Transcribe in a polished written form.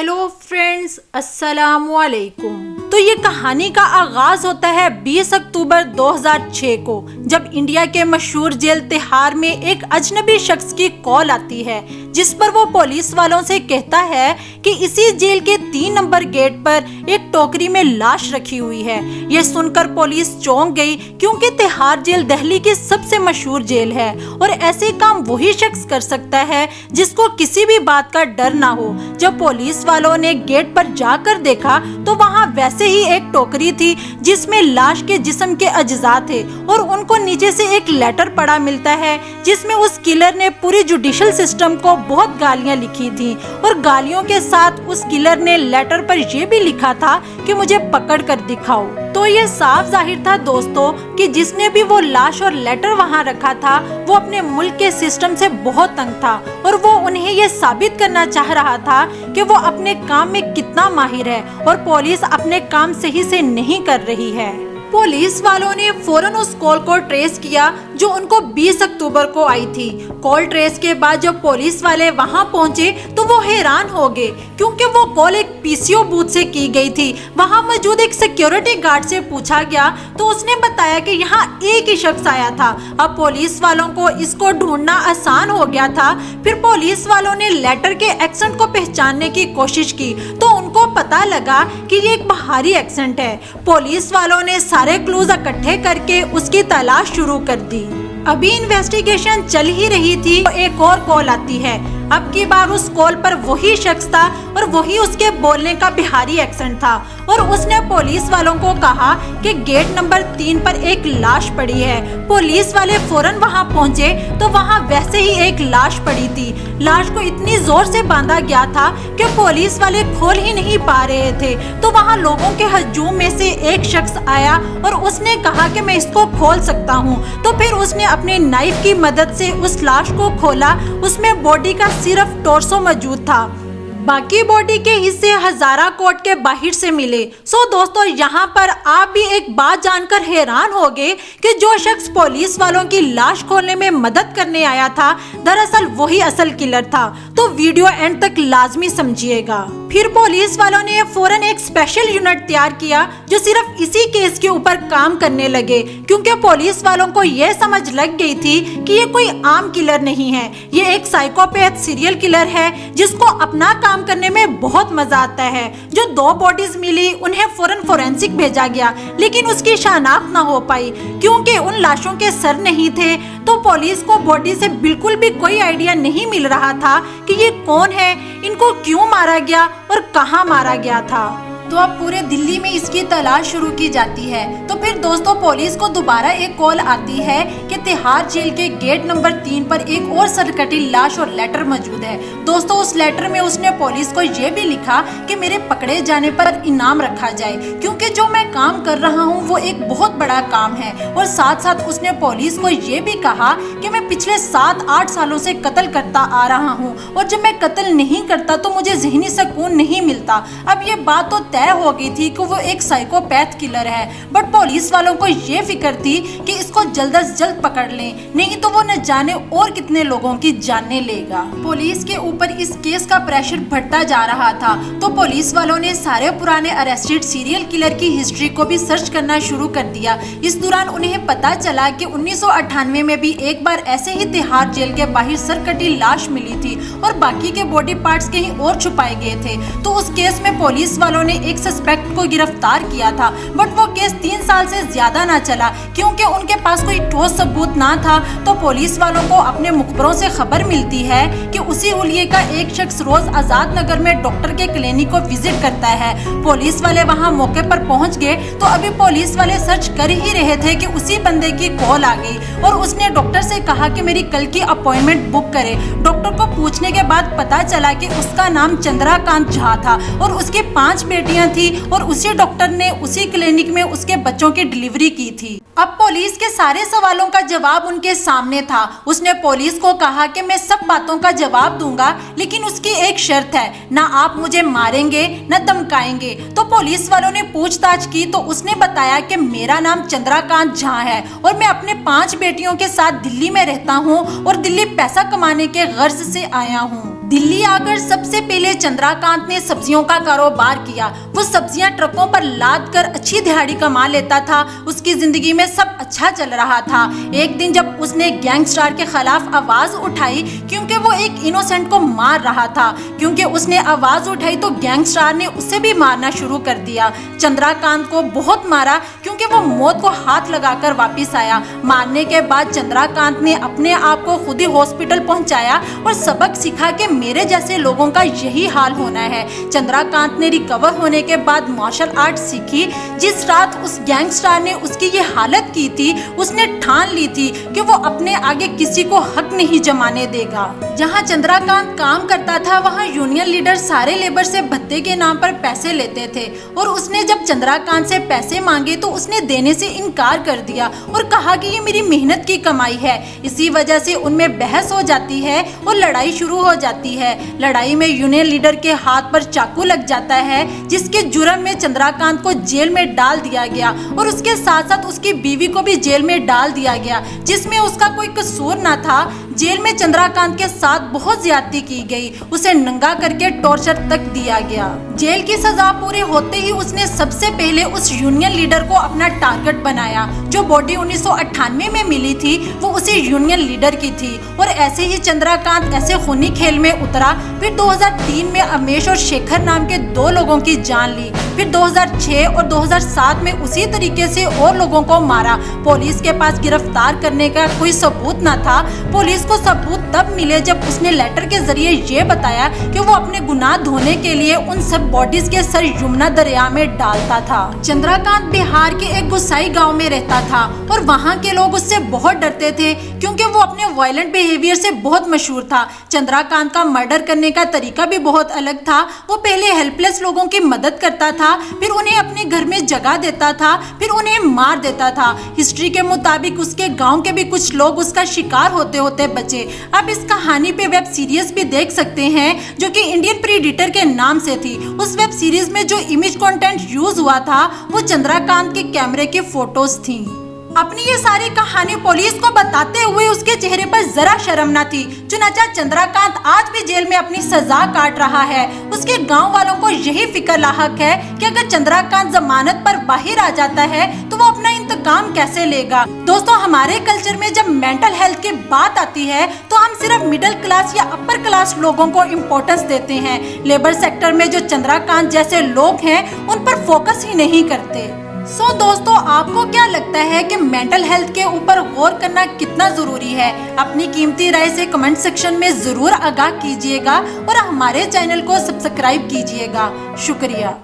Hello friends, अस्सलामुअलैकुम। तो ये कहानी का आगाज होता है 20 अक्टूबर 2006 को, जब इंडिया के मशहूर जेल तिहाड़ में एक अजनबी शख्स की कॉल आती है, जिस पर वो पुलिस वालों से कहता है कि इसी जेल के 3 नंबर गेट पर एक टोकरी में लाश रखी हुई है। ये सुनकर पुलिस चौंक गई, क्योंकि तिहाड़ जेल दिल्ली की सबसे मशहूर जेल है और ऐसे काम वही शख्स कर सकता है जिसको किसी भी बात का डर ना हो। जब पुलिस वालों ने गेट पर जाकर देखा तो वहाँ वैसे ही एक टोकरी थी जिसमें लाश के जिस्म के अज्जा थे और उनको नीचे से एक लेटर पड़ा मिलता है जिसमें उस किलर ने पूरी जुडिशल सिस्टम को बहुत गालियां लिखी थी और गालियों के साथ उस किलर ने लेटर पर यह भी लिखा था कि मुझे पकड़ कर दिखाओ। तो ये साफ जाहिर था दोस्तों कि जिसने भी वो लाश और लेटर वहाँ रखा था वो अपने मुल्क के सिस्टम से बहुत तंग था और वो उन्हें ये साबित करना चाह रहा था कि वो अपने काम में कितना माहिर है और पुलिस अपने काम सही से नहीं कर रही है। पुलिस वालों ने फौरन उस कॉल को ट्रेस किया जो उनको 20 अक्टूबर को आई थी। कॉल ट्रेस के बाद जब पुलिस वाले वहां पहुंचे तो वो हैरान हो गए, क्योंकि वो कॉल एक पीसीओ बूथ से की गई थी। वहां मौजूद एक सिक्योरिटी गार्ड से पूछा गया तो उसने बताया कि यहाँ एक ही शख्स आया था। अब पुलिस वालों को इसको ढूंढना आसान हो गया था। फिर पुलिस वालों ने लेटर के एक्सेंट को पहचानने की कोशिश की तो उनको पता लगा कि ये एक बाहरी एक्सेंट है। पुलिस वालों ने सारे क्लूज इकट्ठे करके उसकी तलाश शुरू कर दी। अभी इन्वेस्टिगेशन चल ही रही थी तो एक और कॉल आती है। अब की बार उस कॉल पर वही शख्स था और वही उसके बोलने का बिहारी एक्सेंट था और उसने पुलिस वालों को कहा कि गेट नंबर 3 पर एक लाश पड़ी है। पुलिस वाले फौरन वहां पहुंचे तो वहां वैसे ही एक लाश पड़ी थी। लाश को इतनी जोर से बांधा गया था कि पुलिस वाले खोल ही नहीं पा रहे थे। तो वहां लोगों के हजूम में से एक शख्स आया और उसने कहा कि मैं इसको खोल सकता हूं। तो फिर उसने अपने नाइफ की मदद से उस लाश को खोला। उसमें बॉडी का सिर्फ टॉर्सो मौजूद था, बाकी बॉडी के हिस्से हजारा कोर्ट के बाहर से मिले। सो दोस्तों, यहाँ पर आप भी एक बात जानकर हैरान हो गए कि जो शख्स पुलिस वालों की लाश खोलने में मदद करने आया था दरअसल वही असल किलर था। तो वीडियो एंड तक लाजमी समझिएगा। फिर पुलिस वालों ने फौरन एक स्पेशल यूनिट तैयार किया जो सिर्फ इसी केस के ऊपर काम करने लगे, क्योंकि पुलिस वालों को यह समझ लग गई थी कि ये कोई आम किलर नहीं है, ये एक साइकोपैथ सीरियल किलर है जिसको अपना काम करने में बहुत मजा आता है। जो 2 बॉडीज मिली उन्हें फौरन फोरेंसिक भेजा गया, लेकिन उसकी शनाख्त ना हो पाई क्योंकि उन लाशों के सर नहीं थे। तो पुलिस को बॉडी से बिल्कुल भी कोई आइडिया नहीं मिल रहा था कि ये कौन है, इनको क्यों मारा गया और कहाँ मारा गया था। तो अब पूरे दिल्ली में इसकी तलाश शुरू की जाती है। तो फिर दोस्तों पुलिस को दोबारा एक कॉल आती है कि तिहाड़ जेल के गेट नंबर 3 पर एक और सरकटी लाश और लेटर मौजूद है। दोस्तों उस लेटर में उसने पुलिस को ये भी लिखा कि मेरे पकड़े जाने पर इनाम रखा जाए, क्योंकि जो मैं काम कर रहा हूँ वो एक बहुत बड़ा काम है। और साथ साथ उसने पुलिस को ये भी कहा कि मैं पिछले 7-8 सालों से कत्ल करता आ रहा हूँ और जब मैं कत्ल नहीं करता तो मुझे ज़हनी सुकून नहीं मिलता। अब ये बात तो तय हो गई थी कि वो एक साइकोपैथ किलर है, बट पुलिस वालों को ये फिक्र थी कि इसको जल्द से जल्द पकड़ लें, नहीं तो वो न जाने और कितने लोगों की जाने लेगा। पुलिस के ऊपर इस केस का प्रेशर बढ़ता जा रहा था। तो पुलिस वालों ने सारे पुराने अरेस्टेड सीरियल किलर की हिस्ट्री को भी सर्च करना शुरू कर दिया। इस दौरान उन्हें पता चला कि 1998 में भी एक बार ऐसे ही तिहाड़ जेल के बाहर सरकटी लाश मिली थी और बाकी के बॉडी पार्ट्स कहीं और छुपाए गए थे। तो उस केस में पुलिस वालों ने एक सस्पेक्ट को गिरफ्तार किया था, बट वो केस 3 साल से ज्यादा ना चला क्योंकि उनके पास कोई ठोस सबूत ना था। तो पुलिस वालों को अपने मुखबरों से खबर मिलती है कि उसी हुलिये का एक शख्स रोज आजाद नगर में डॉक्टर के क्लिनिक को विजिट करता है। पुलिस वाले वहां मौके पर पहुंच गए तो अभी पुलिस वाले सर्च कर ही रहे थे कि उसी बंदे की कॉल आ गई और उसने डॉक्टर से कहा कि मेरी कल की अपॉइंटमेंट बुक करे। डॉक्टर को पूछने के बाद पता चला कि उसका नाम चंद्रकांत झा था और उसकी 5 बेटियां थी और उसी डॉक्टर ने उसी क्लिनिक में उसके बच्चों की डिलीवरी की थी। अब पुलिस के सारे सवालों का जवाब उनके सामने था। उसने पुलिस को कहा कि मैं सब बातों का जवाब दूंगा, लेकिन उसकी एक शर्त है, ना आप मुझे मारेंगे न धमकाएंगे। तो पुलिस वालों ने पूछताछ की तो उसने बताया कि मेरा नाम चंद्रकांत झा है और मैं अपने 5 बेटियों के साथ दिल्ली में रहता हूँ और दिल्ली पैसा कमाने के गर्ज से आया हूँ। दिल्ली आकर सबसे पहले चंद्रकांत ने सब्जियों का कारोबार किया। वो सब्जियां ट्रकों पर लाद कर अच्छी दिहाड़ी कमा लेता था। उसकी जिंदगी में सब अच्छा चल रहा था। एक दिन जब उसने गैंगस्टर के खिलाफ आवाज उठाई, क्योंकि वो एक इनोसेंट को मार रहा था, क्योंकि उसने आवाज उठाई तो गैंगस्टर ने उसे भी मारना शुरू कर दिया। चंद्रकांत को बहुत मारा, क्योंकि वो मौत को हाथ लगाकर वापिस आया। मारने के बाद चंद्रकांत ने अपने आप को खुद ही हॉस्पिटल पहुंचाया और सबक सीखा कि मेरे जैसे लोगों का यही हाल होना है। चंद्रकांत ने रिकवर होने के बाद मार्शल आर्ट सीखी। जिस रात उस गैंगस्टर ने उसकी ये हालत की थी, उसने ठान ली थी कि वो अपने आगे किसी को हक नहीं जमाने देगा। जहां चंद्रकांत काम करता था, वहां यूनियन लीडर सारे लेबर से भत्ते के नाम पर पैसे लेते थे और उसने जब चंद्रकांत से पैसे मांगे तो उसने देने से इनकार कर दिया और कहा कि ये मेरी मेहनत की कमाई है। इसी वजह से उनमें बहस हो जाती है और लड़ाई शुरू हो जाती है। लड़ाई में यूनियन लीडर के हाथ पर चाकू लग जाता है, जिसके जुर्म में चंद्रकांत को जेल में डाल दिया गया और उसके साथ साथ उसकी बीवी को भी जेल में डाल दिया गया, जिसमें उसका कोई कसूर न था। जेल में चंद्रकांत के साथ बहुत ज्यादती की गई। उसे नंगा करके टॉर्चर तक दिया गया। जेल की सजा पूरी होते ही उसने सबसे पहले उस यूनियन लीडर को अपना टारगेट बनाया। जो बॉडी 1998 में मिली थी, वो उसी यूनियन लीडर की थी। और ऐसे ही चंद्रकांत ऐसे खूनी खेल में उतरा। फिर 2003 में अमेश और शेखर नाम के 2 लोगों की जान ली। फिर 2006 और 2007 में उसी तरीके से और लोगों को मारा। पुलिस के पास गिरफ्तार करने का कोई सबूत न था। पुलिस को सबूत तब मिले जब उसने लेटर के जरिए ये बताया कि वो अपने गुनाह धोने के लिए उन सब बॉडीज के सर यमुना दरिया में डालता था। चंद्रकांत बिहार के एक गुसाई गांव में रहता था और वहां के लोग उससे बहुत डरते थे, क्योंकि वो अपने वायलेंट बिहेवियर से बहुत मशहूर था। चंद्रकांत का मर्डर करने का तरीका भी बहुत अलग था। वो पहले हेल्पलेस लोगों की मदद करता था, फिर उन्हें अपने घर में जगह देता था, फिर उन्हें मार देता था। हिस्ट्री के मुताबिक उसके गांव के भी कुछ लोग उसका शिकार होते होते बचे। अब इस कहानी पे वेब सीरीज भी देख सकते हैं, जो कि इंडियन प्रीडेटर के नाम से थी। उस वेब सीरीज में जो इमेज कंटेंट यूज हुआ था, वो चंद्रकांत के कैमरे की फोटोज थी। अपनी ये सारी कहानी पुलिस को बताते हुए उसके चेहरे पर जरा शर्म न थी। चुनाचा चंद्रकांत आज भी जेल में अपनी सजा काट रहा है। उसके गांव वालों को यही फिक्र लाहक है कि अगर चंद्रकांत जमानत पर बाहर आ जाता है तो वो अपना इंतकाम कैसे लेगा। दोस्तों, हमारे कल्चर में जब मेंटल हेल्थ की बात आती है तो हम सिर्फ मिडिल क्लास या अपर क्लास लोगों को इम्पोर्टेंस देते हैं। लेबर सेक्टर में जो चंद्रकांत जैसे लोग हैं, उन पर फोकस ही नहीं करते। दोस्तों, आपको क्या लगता है कि मेंटल हेल्थ के ऊपर गौर करना कितना जरूरी है? अपनी कीमती राय से कमेंट सेक्शन में जरूर आगाह कीजिएगा और हमारे चैनल को सब्सक्राइब कीजिएगा। शुक्रिया।